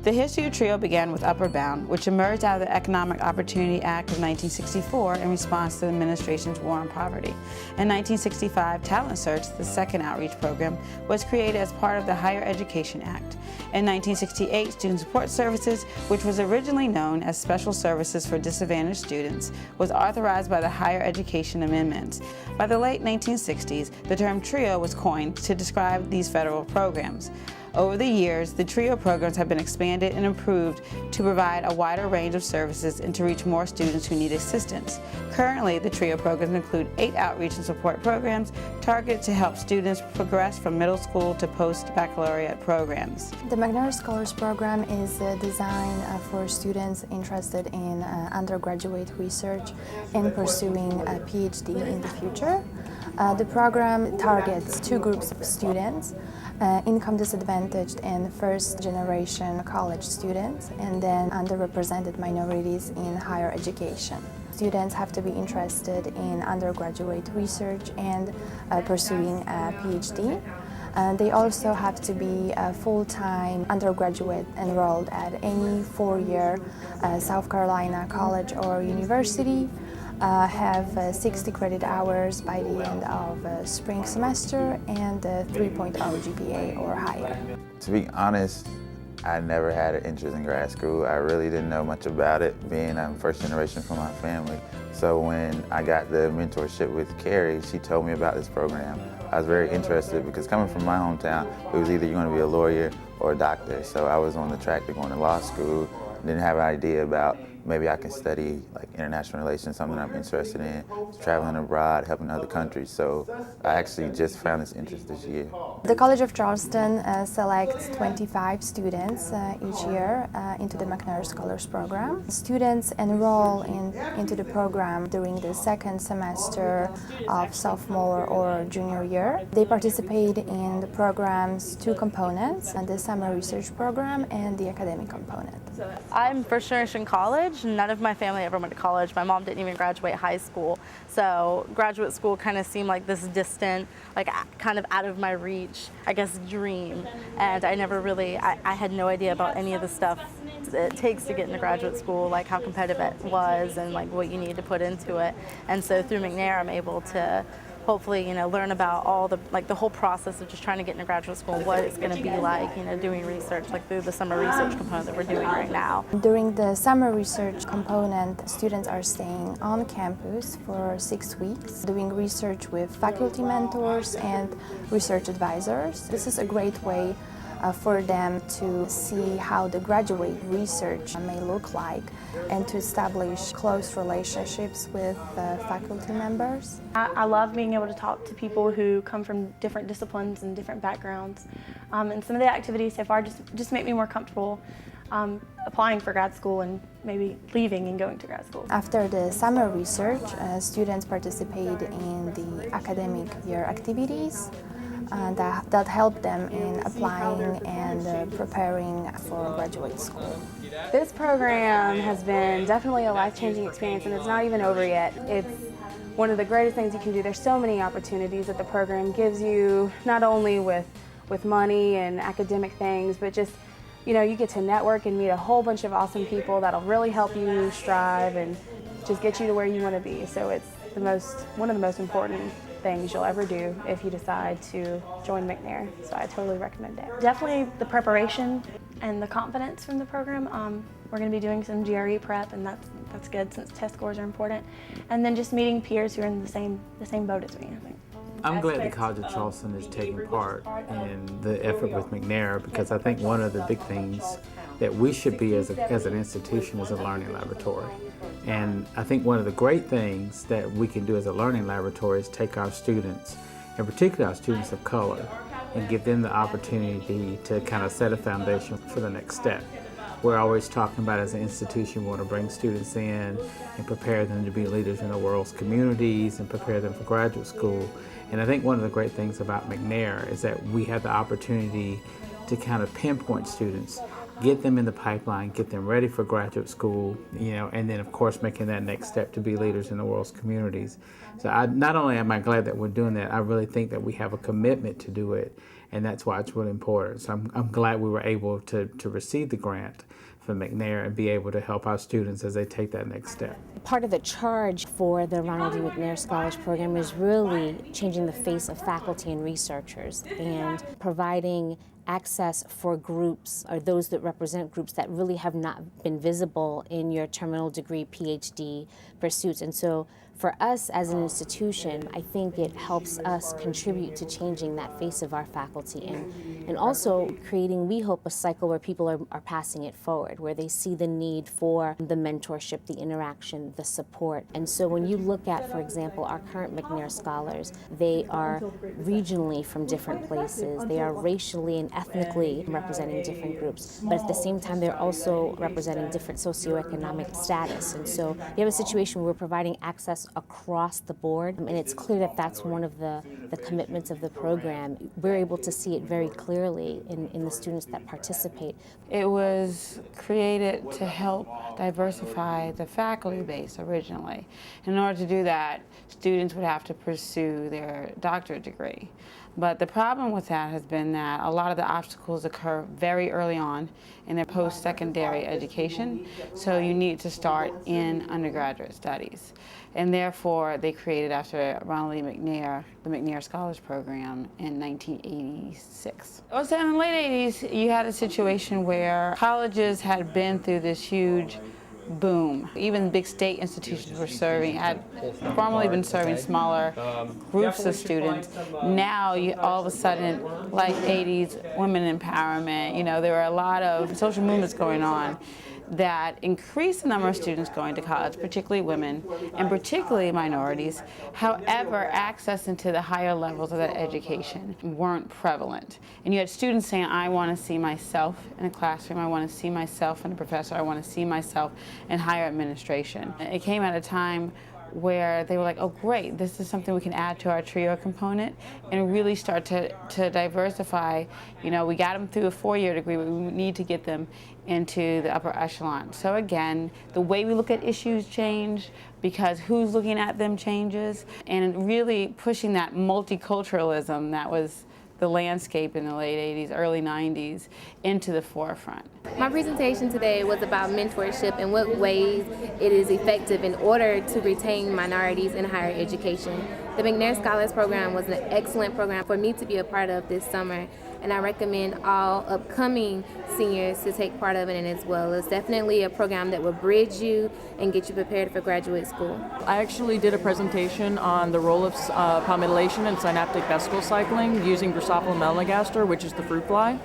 The history of TRIO began with Upward Bound, which emerged out of the Economic Opportunity Act of 1964 in response to the administration's war on poverty. In 1965, Talent Search, the second outreach program, was created as part of the Higher Education Act. In 1968, Student Support Services, which was originally known as Special Services for Disadvantaged Students, was authorized by the Higher Education Amendments. By the late 1960s, the term TRIO was coined to describe these federal programs. Over the years, the TRIO programs have been expanded and improved to provide a wider range of services and to reach more students who need assistance. Currently, the TRIO programs include 8 outreach and support programs targeted to help students progress from middle school to post-baccalaureate programs. The McNair Scholars Program is designed for students interested in undergraduate research and pursuing a PhD in the future. The program targets 2 groups of students, income disadvantaged and first-generation college students, and then underrepresented minorities in higher education. Students have to be interested in undergraduate research and pursuing a PhD. They also have to be a full-time undergraduate enrolled at any 4-year South Carolina college or university, have 60 credit hours by the end of spring semester, and 3.0 GPA or higher. To be honest, I never had an interest in grad school. I really didn't know much about it, being first generation from my family. So when I got the mentorship with Carrie, she told me about this program. I was very interested because coming from my hometown, it was either you're going to be a lawyer or a doctor. So I was on the track to going to law school. Didn't have an idea about maybe I can study like international relations, something I'm interested in, traveling abroad, helping other countries. So I actually just found this interest this year. The College of Charleston selects 25 students each year into the McNair Scholars Program. Students enroll into the program during the second semester of sophomore or junior year. They participate in the program's 2 components, the summer research program and the academic component. I'm first generation college. None of my family ever went to college. My mom didn't even graduate high school. So graduate school kind of seemed like this distant, like kind of out of my reach, I guess, dream. And I never really, I had no idea about any of the stuff it takes to get into graduate school, like how competitive it was and like what you need to put into it. And so through McNair, I'm able to hopefully, learn about all the, the whole process of just trying to get into graduate school, what it's going to be like, doing research, like through the summer research component that we're doing right now. During the summer research component, students are staying on campus for 6 weeks, doing research with faculty mentors and research advisors. This is a great way for them to see how the graduate research may look like and to establish close relationships with faculty members. I love being able to talk to people who come from different disciplines and different backgrounds. And some of the activities so far just make me more comfortable applying for grad school and maybe leaving and going to grad school. After the summer research, students participate in the academic year activities that help them in applying and preparing for graduate school. This program has been definitely a life-changing experience, and it's not even over yet. It's one of the greatest things you can do. There's so many opportunities that the program gives you, not only with money and academic things, but just, you get to network and meet a whole bunch of awesome people that'll really help you strive and just get you to where you want to be. So it's one of the most important things you'll ever do if you decide to join McNair. So I totally recommend it. Definitely the preparation and the confidence from the program. We're going to be doing some GRE prep, and that's good since test scores are important. And then just meeting peers who are in the same boat as me, I think. I'm glad the College of Charleston is taking part in the effort with McNair, because I think one of the big things that we should be as an institution is a learning laboratory. And I think one of the great things that we can do as a learning laboratory is take our students, and particularly our students of color, and give them the opportunity to kind of set a foundation for the next step. We're always talking about, as an institution, we want to bring students in and prepare them to be leaders in the world's communities and prepare them for graduate school. And I think one of the great things about McNair is that we have the opportunity to kind of pinpoint students get them in the pipeline, get them ready for graduate school, and then of course making that next step to be leaders in the world's communities. So not only am I glad that we're doing that, I really think that we have a commitment to do it, and that's why it's really important. So I'm glad we were able to receive the grant from McNair and be able to help our students as they take that next step. Part of the charge for the Ronald E. McNair Scholars Program is really changing the face of faculty and researchers and providing access for groups or those that represent groups that really have not been visible in your terminal degree PhD pursuits. And so for us as an institution, I think it helps us contribute to changing that face of our faculty and also creating, we hope, a cycle where people are passing it forward, where they see the need for the mentorship, the interaction, the support. And so when you look at, for example, our current McNair scholars, they are regionally from different places. They are racially and ethnically representing different groups, but at the same time, they're also representing different socioeconomic status. And so you have a situation where we're providing access across the board, and it's clear that that's one of the commitments of the program. We're able to see it very clearly in the students that participate. It was created to help diversify the faculty base originally. In order to do that, students would have to pursue their doctorate degree. But the problem with that has been that a lot of the obstacles occur very early on in their post-secondary education, so you need to start in undergraduate studies. And therefore, they created, after Ronald E. McNair, the McNair Scholars Program in 1986. Also, in the late 80s, you had a situation where colleges had been through this huge boom. Even big state institutions were had formerly been serving smaller groups of students. Now, all of a sudden, like 80s, women empowerment, there were a lot of social movements going on that increased the number of students going to college, particularly women, and particularly minorities. However, access into the higher levels of that education weren't prevalent. And you had students saying, I want to see myself in a classroom, I want to see myself in a professor, I want to see myself in higher administration. It came at a time where they were like, oh great, this is something we can add to our TRIO component and really start to diversify. We got them through a 4-year degree, but we need to get them into the upper echelon. So again, the way we look at issues change because who's looking at them changes, and really pushing that multiculturalism that was the landscape in the late 80s, early 90s into the forefront. My presentation today was about mentorship and what ways it is effective in order to retain minorities in higher education. The McNair Scholars Program was an excellent program for me to be a part of this summer, and I recommend all upcoming seniors to take part of it as well. It's definitely a program that will bridge you and get you prepared for graduate school. I actually did a presentation on the role of palmitoylation and synaptic vesicle cycling using Drosophila melanogaster, which is the fruit fly.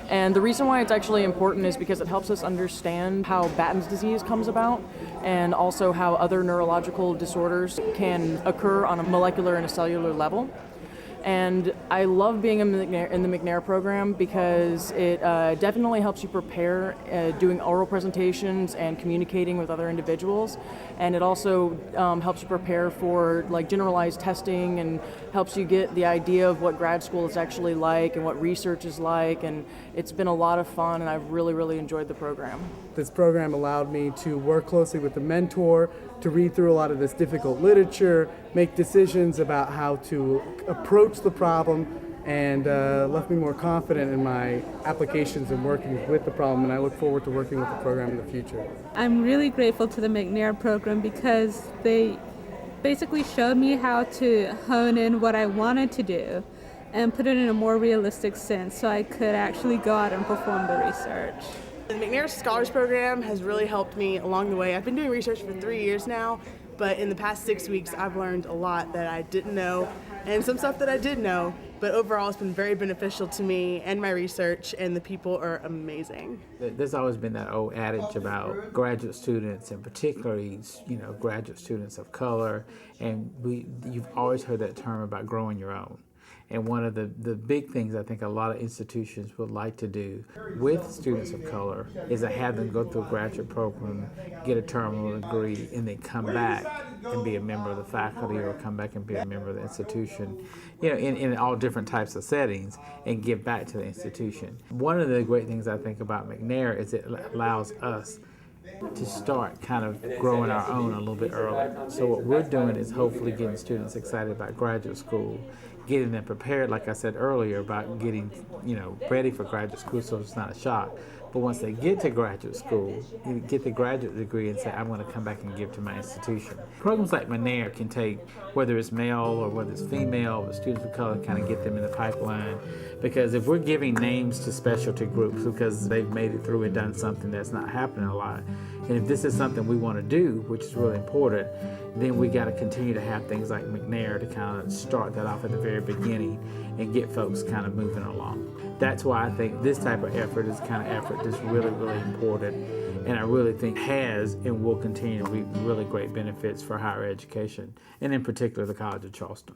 And the reason why it's actually important is because it helps us understand how Batten's disease comes about and also how other neurological disorders can occur on a molecular and a cellular level. And I love being in the McNair program because it definitely helps you prepare doing oral presentations and communicating with other individuals. And it also helps you prepare for generalized testing and helps you get the idea of what grad school is actually like and what research is like. And it's been a lot of fun, and I've really, really enjoyed the program. This program allowed me to work closely with the mentor, to read through a lot of this difficult literature, make decisions about how to approach the problem, and left me more confident in my applications and working with the problem, and I look forward to working with the program in the future. I'm really grateful to the McNair program because they basically showed me how to hone in what I wanted to do and put it in a more realistic sense so I could actually go out and perform the research. The McNair Scholars Program has really helped me along the way. I've been doing research for 3 years now, but in the past 6 weeks I've learned a lot that I didn't know and some stuff that I did know, but overall it's been very beneficial to me and my research, and the people are amazing. There's always been that old adage about graduate students, and particularly graduate students of color, and you've always heard that term about growing your own. And one of the big things I think a lot of institutions would like to do with students of color is to have them go through a graduate program, get a terminal degree, and then come back and be a member of the faculty or come back and be a member of the institution, in all different types of settings, and give back to the institution. One of the great things I think about McNair is it allows us to start kind of growing our own a little bit early. So what we're doing is hopefully getting students excited about graduate school, getting them prepared, like I said earlier, about getting ready for graduate school so it's not a shock. But once they get to graduate school, you get the graduate degree and say, I'm going to come back and give to my institution. Programs like McNair can take, whether it's male or whether it's female, the students of color, kind of get them in the pipeline. Because if we're giving names to specialty groups because they've made it through and done something that's not happening a lot, and if this is something we want to do, which is really important, then we got to continue to have things like McNair to kind of start that off at the very beginning and get folks kind of moving along. That's why I think this type of effort is the kind of effort that's really, really important, and I really think has and will continue to reap really great benefits for higher education, and in particular the College of Charleston.